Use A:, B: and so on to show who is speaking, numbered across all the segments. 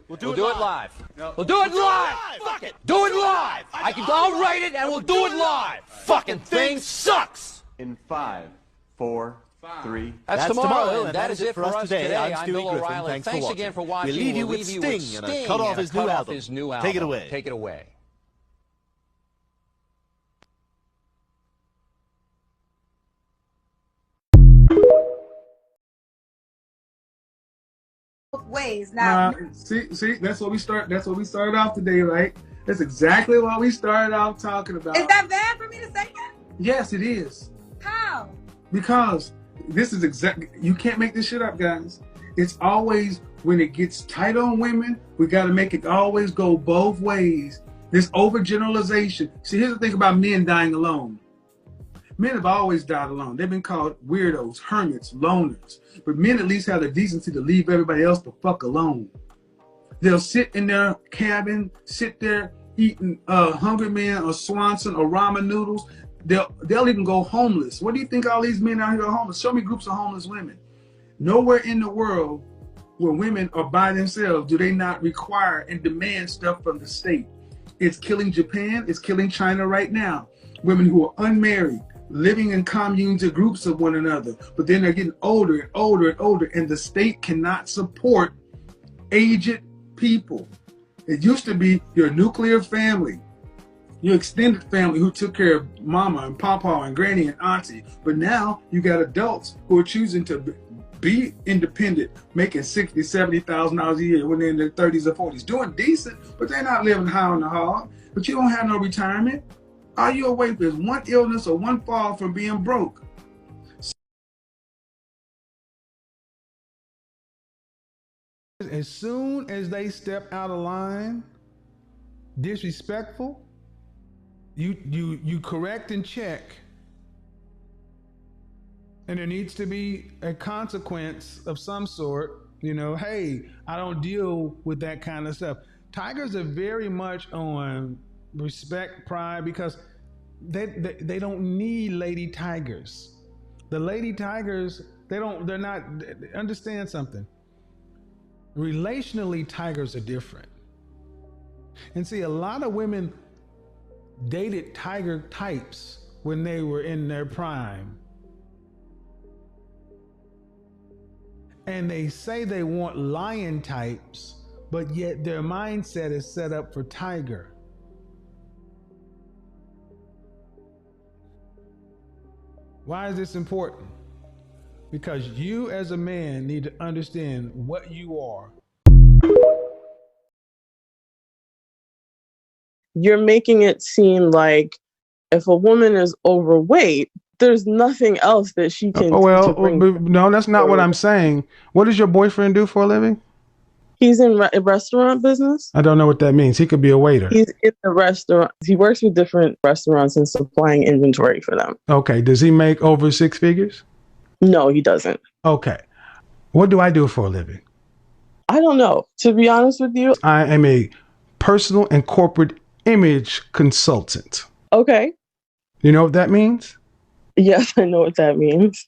A: We'll do it live. No. We'll do it live. Fuck it. Do it live. I'll write it and we'll do it live. Fucking thing sucks.
B: In 5, 4, 3.
A: That's tomorrow, and that is it for us today. I'm Bill
C: Griffin.
A: O'Reilly. Thanks again for watching.
C: We'll leave you with Sting and a cut off his new album. Take it away.
A: Take it away.
D: Ways now.
E: See, that's what we started off today, right? That's exactly what we started off talking about.
D: Is that bad for me to say that?
E: Yes, it is.
D: How?
E: Because this is exactly, you can't make this shit up, guys. It's always when it gets tight on women, we got to make it always go both ways. This overgeneralization. See, here's the thing about men dying alone. Men have always died alone. They've been called weirdos, hermits, loners. But men at least have the decency to leave everybody else the fuck alone. They'll sit in their cabin, sit there eating Hungry Man or Swanson or ramen noodles. They'll even go homeless. What do you think all these men out here are homeless? Show me groups of homeless women. Nowhere in the world where women are by themselves do they not require and demand stuff from the state. It's killing Japan. It's killing China right now. Women who are unmarried, living in communes or groups of one another, but then they're getting older and older and older, and the state cannot support aged people. It used to be your nuclear family, your extended family who took care of mama and papa and granny and auntie, but now you got adults who are choosing to be independent, making $60,000, $70,000 a year when they're in their 30s or 40s, doing decent, but they're not living high on the hog. But you don't have no retirement. All you away for is one illness or one fall from being broke.
F: As soon as they step out of line, disrespectful, you correct and check. And there needs to be a consequence of some sort. You know, hey, I don't deal with that kind of stuff. Tigers are very much on respect, pride, because they don't need lady tigers. The lady tigers, they're not, understand something. Relationally, tigers are different. And see, a lot of women dated tiger types when they were in their prime. And they say they want lion types, but yet their mindset is set up for tiger. Why is this important? Because you as a man need to understand what you are.
G: You're making it seem like if a woman is overweight, there's nothing else that she can do to bring.
F: No, that's not what I'm saying. What does your boyfriend do for a living?
G: He's in restaurant business.
F: I don't know what that means. He could be a waiter.
G: He's in the restaurant. He works with different restaurants and supplying inventory for them.
F: Okay. Does he make over 6 figures?
G: No, he doesn't.
F: Okay. What do I do for a living?
G: I don't know. To be honest with you,
F: I am a personal and corporate image consultant.
G: Okay.
F: You know what that means?
G: Yes, I know what that means.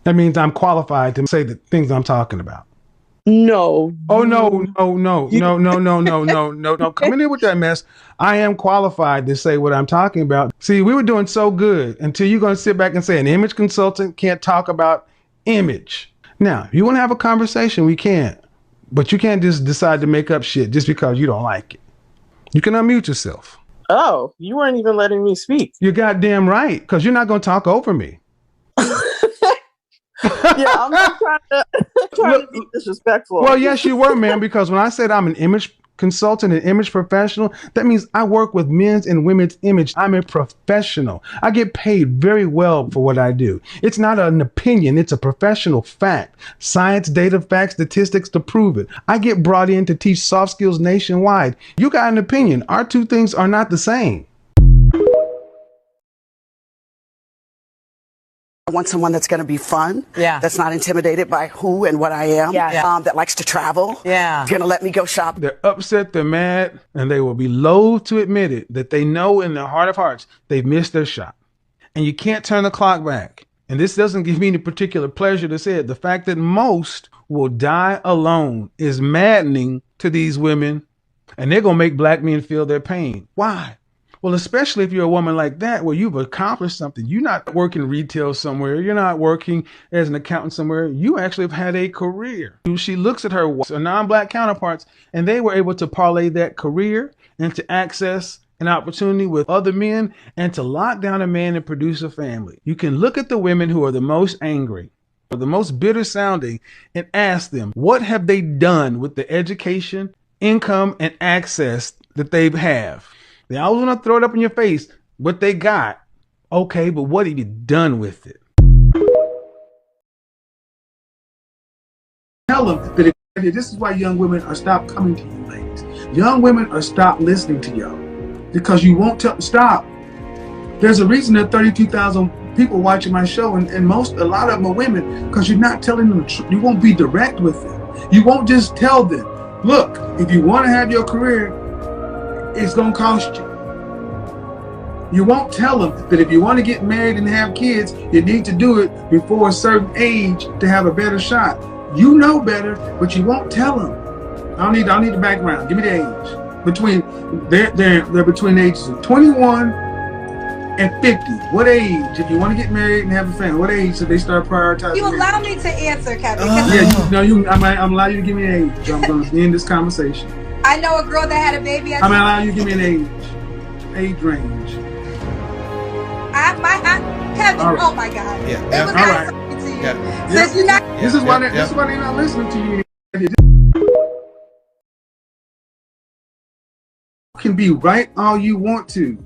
F: That means I'm qualified to say the things I'm talking about.
G: No.
F: Oh, no. Come in here with that mess. I am qualified to say what I'm talking about. See, we were doing so good until you're going to sit back and say an image consultant can't talk about image. Now, if you want to have a conversation, we can. But you can't just decide to make up shit just because you don't like it. You can unmute yourself.
G: Oh, you weren't even letting me speak.
F: You're goddamn right, because you're not going to talk over me.
G: Yeah, I'm not trying to be disrespectful.
F: Well, yes, you were, man, because when I said I'm an image consultant, an image professional, that means I work with men's and women's image. I'm a professional. I get paid very well for what I do. It's not an opinion. It's a professional fact. Science, data, facts, statistics to prove it. I get brought in to teach soft skills nationwide. You got an opinion. Our two things are not the same.
H: I want someone that's going to be fun, that's not intimidated by who and what I am, that likes to travel, going to let me go shop.
F: They're upset, they're mad, and they will be loath to admit it, that they know in their heart of hearts they've missed their shot. And you can't turn the clock back. And this doesn't give me any particular pleasure to say it. The fact that most will die alone is maddening to these women, and they're going to make black men feel their pain. Why? Well, especially if you're a woman like that, where you've accomplished something. You're not working retail somewhere. You're not working as an accountant somewhere. You actually have had a career. She looks at her non-black counterparts, and they were able to parlay that career into access an opportunity with other men and to lock down a man and produce a family. You can look at the women who are the most angry or the most bitter sounding and ask them, what have they done with the education, income, and access that they have? They always want to throw it up in your face, what they got. Okay, but what have you done with it?
E: Tell them that this is why young women are stop coming to you, ladies. Young women are stop listening to y'all because you won't stop. There's a reason there are 32,000 people watching my show, and a lot of them are women, because you're not telling them the truth. You won't be direct with them. You won't just tell them, look, if you want to have your career, it's going to cost you. You won't tell them that if you want to get married and have kids, you need to do it before a certain age to have a better shot. You know better, but you won't tell them. I don't need the background. Give me the age. They're between the ages of 21 and 50. What age, if you want to get married and have a family, what age should they start prioritizing?
D: You allow me to answer, Kevin.
E: I'm allowing you to give me an age. I'm going to end this conversation.
D: I know a girl that had a baby at
E: I'm allowing you to give me an age range.
D: Kevin,
E: right.
D: Oh my God.
E: Yeah.
D: It was
E: All right.
D: talking to you.
E: Yeah.
D: Since you're not.
E: This is why they're not listening to you. You can be right all you want to.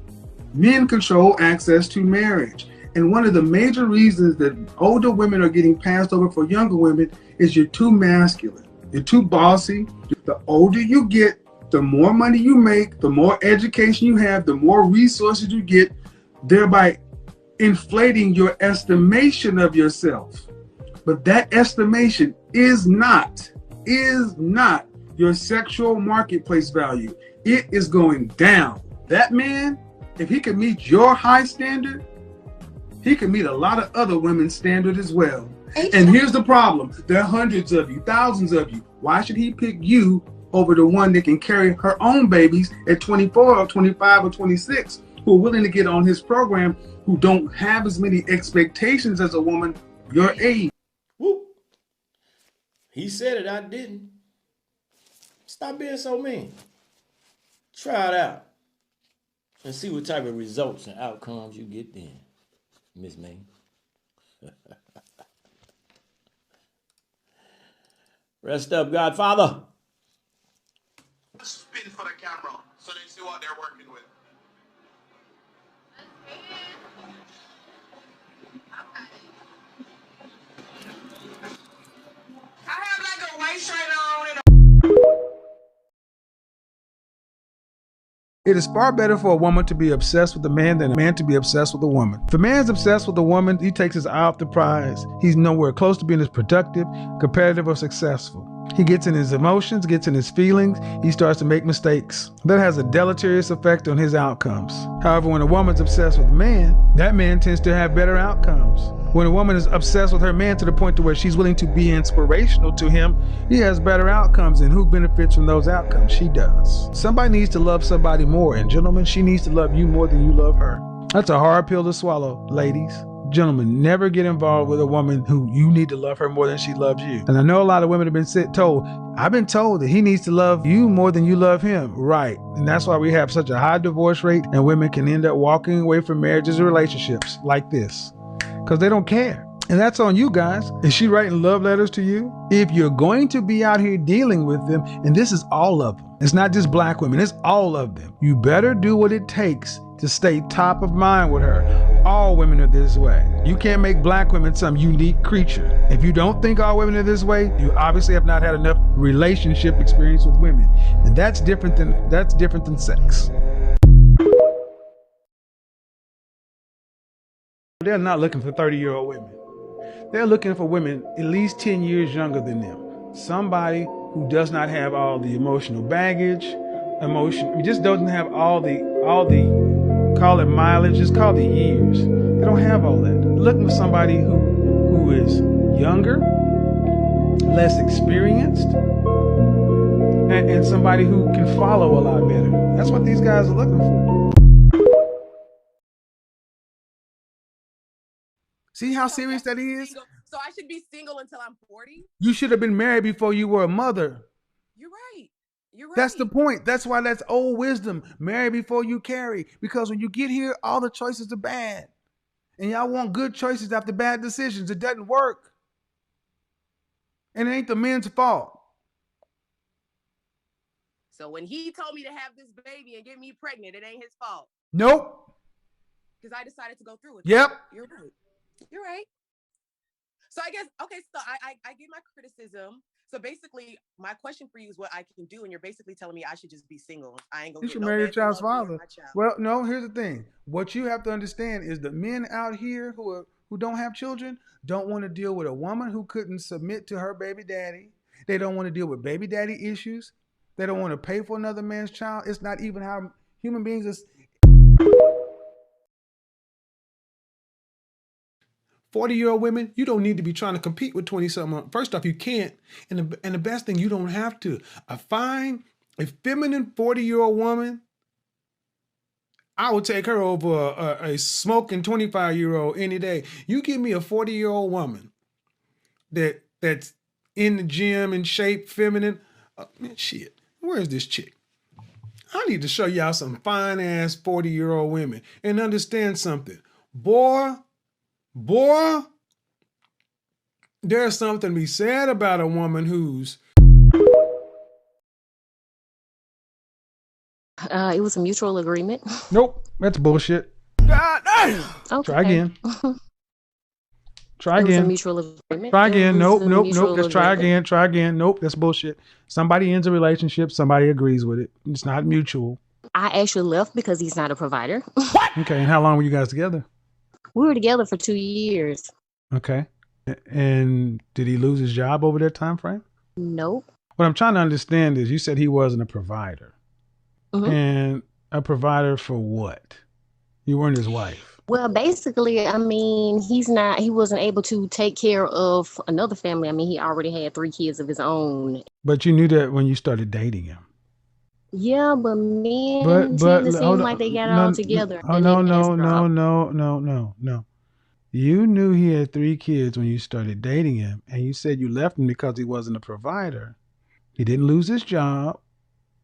E: Men control access to marriage. And one of the major reasons that older women are getting passed over for younger women is you're too masculine. You're too bossy. The older you get, the more money you make, the more education you have, the more resources you get, thereby inflating your estimation of yourself. But that estimation is not your sexual marketplace value. It is going down. That man, if he can meet your high standard, he can meet a lot of other women's standard as well. And here's the problem. There are hundreds of you, thousands of you. Why should he pick you over the one that can carry her own babies at 24 or 25 or 26, who are willing to get on his program, who don't have as many expectations as a woman your age?
I: Whoop. He said it, I didn't. Stop being so mean. Try it out and see what type of results and outcomes you get then, Miss May. Rest up, Godfather.
J: Spin for the camera so they see what they're working with. I have like a white shirt on and
F: It is far better for a woman to be obsessed with a man than a man to be obsessed with a woman. If a man's obsessed with a woman, he takes his eye off the prize. He's nowhere close to being as productive, competitive, or successful. He gets in his emotions, gets in his feelings, he starts to make mistakes. That has a deleterious effect on his outcomes. However, when a woman's obsessed with a man, that man tends to have better outcomes. When a woman is obsessed with her man to the point to where she's willing to be inspirational to him, he has better outcomes. And who benefits from those outcomes? She does. Somebody needs to love somebody more. And gentlemen, she needs to love you more than you love her. That's a hard pill to swallow, ladies. Gentlemen, never get involved with a woman who you need to love her more than she loves you. And I know a lot of women have been told, I've been told that he needs to love you more than you love him. Right. And that's why we have such a high divorce rate, and women can end up walking away from marriages or relationships like this because they don't care. And that's on you guys. Is she writing love letters to you? If you're going to be out here dealing with them, and this is all of them, it's not just black women, it's all of them, you better do what it takes to stay top of mind with her. All women are this way. You can't make black women some unique creature. If you don't think all women are this way, you obviously have not had enough relationship experience with women. And that's different than sex. They're not looking for 30-year-old women. They're looking for women at least 10 years younger than them. Somebody who does not have all the emotional baggage, just doesn't have all the call it mileage, just call it years. They don't have all that. They're looking for somebody who is younger, less experienced, and somebody who can follow a lot better. That's what these guys are looking for. See how serious that is?
K: So I should be single until I'm 40?
F: You should have been married before you were a mother.
K: You're right. You're right.
F: That's the point. That's why that's old wisdom. Marry before you carry. Because when you get here, all the choices are bad. And y'all want good choices after bad decisions. It doesn't work. And it ain't the men's fault.
K: So when he told me to have this baby and get me pregnant, it ain't his fault.
F: Nope.
K: Because I decided to go through with
F: Yep.
K: it. You're right. You're right. So I guess, okay, so I get my criticism. So basically, my question for you is what I can do, and you're basically telling me I should just be single. I ain't gonna.
F: You should marry your child's father. Well, no. Here's the thing. What you have to understand is the men out here who don't have children don't want to deal with a woman who couldn't submit to her baby daddy. They don't want to deal with baby daddy issues. They don't want to pay for another man's child. It's not even how human beings is. 40-year-old women, you don't need to be trying to compete with 20-something. First off, you can't. And the best thing, you don't have to. A feminine 40-year-old woman, I would take her over a smoking 25-year-old any day. You give me a 40-year-old woman that's in the gym, in shape, feminine. Man, shit, where's this chick? I need to show y'all some fine-ass 40-year-old women and understand something. Boy, there's something to be said about a woman who's...
L: It was a mutual agreement.
F: Nope, that's bullshit.
L: God damn! Okay.
F: Try again. Try
L: It was a
F: again.
L: mutual agreement.
F: Try again. Nope.
L: mutual
F: Just try
L: agreement.
F: again. Try again. Nope, that's bullshit. Somebody ends a relationship, somebody agrees with it. It's not mutual.
L: I actually left because he's not a provider.
F: Okay, and how long were you guys together?
L: We were together for 2 years.
F: Okay. And did he lose his job over that time frame?
L: Nope.
F: What I'm trying to understand is you said he wasn't a provider.
L: Mhm.
F: And a provider for what? You weren't his wife.
L: Well, basically, I mean, he wasn't able to take care of another family. I mean, he already had 3 kids of his own.
F: But you knew that when you started dating him.
L: Yeah, but men tend to seem like they got it all together.
F: Oh, no. You knew he had 3 kids when you started dating him, and you said you left him because he wasn't a provider. He didn't lose his job,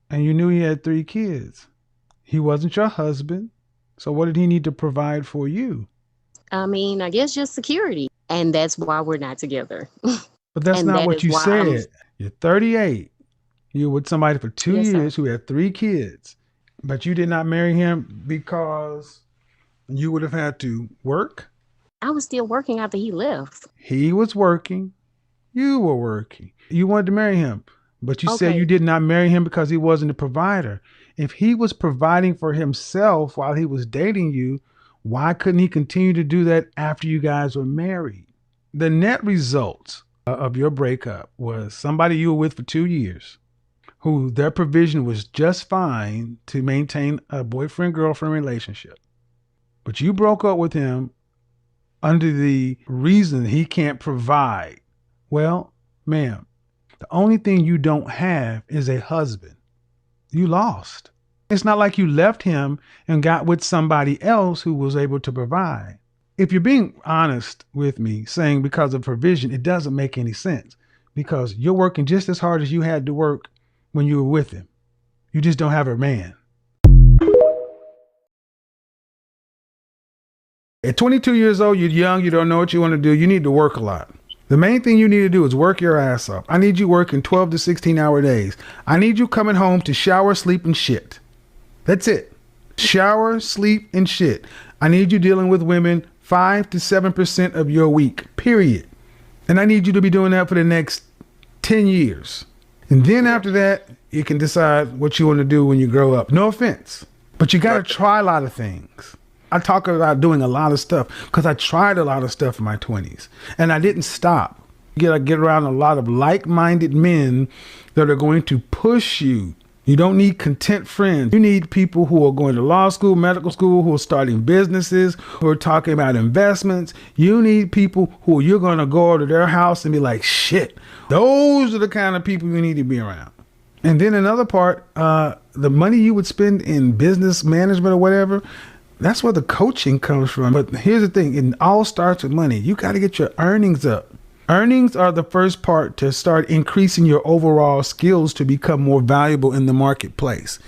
F: and you knew he had 3 kids. He wasn't your husband, so what did he need to provide for you?
L: I mean, I guess just security, and that's why we're not together.
F: But that's not what you said. You're 38. You were with somebody for 2 years who had 3 kids, but you did not marry him because you would have had to work?
L: I was still working after he left.
F: He was working. You were working. You wanted to marry him, but you said you did not marry him because he wasn't a provider. If he was providing for himself while he was dating you, why couldn't he continue to do that after you guys were married? The net result of your breakup was somebody you were with for 2 years, who their provision was just fine to maintain a boyfriend-girlfriend relationship. But you broke up with him under the reason he can't provide. Well, ma'am, the only thing you don't have is a husband. You lost. It's not like you left him and got with somebody else who was able to provide. If you're being honest with me, saying because of provision, it doesn't make any sense because you're working just as hard as you had to work when you were with him. You just don't have a man. At 22 years old, you're young, you don't know what you want to do, you need to work a lot. The main thing you need to do is work your ass off. I need you working 12 to 16-hour days. I need you coming home to shower, sleep, and shit. That's it. Shower, sleep, and shit. I need you dealing with women 5 to 7% of your week, period. And I need you to be doing that for the next 10 years. And then after that, you can decide what you want to do when you grow up. No offense, but you got to try a lot of things. I talk about doing a lot of stuff because I tried a lot of stuff in my 20s and I didn't stop. I get around a lot of like-minded men that are going to push you. You don't need content friends. You need people who are going to law school, medical school, who are starting businesses, who are talking about investments. You need people who you're going to go to their house and be like, shit, those are the kind of people you need to be around. And then another part, the money you would spend in business management or whatever, that's where the coaching comes from. But here's the thing, it all starts with money. You got to get your earnings up. Earnings are the first part to start increasing your overall skills to become more valuable in the marketplace.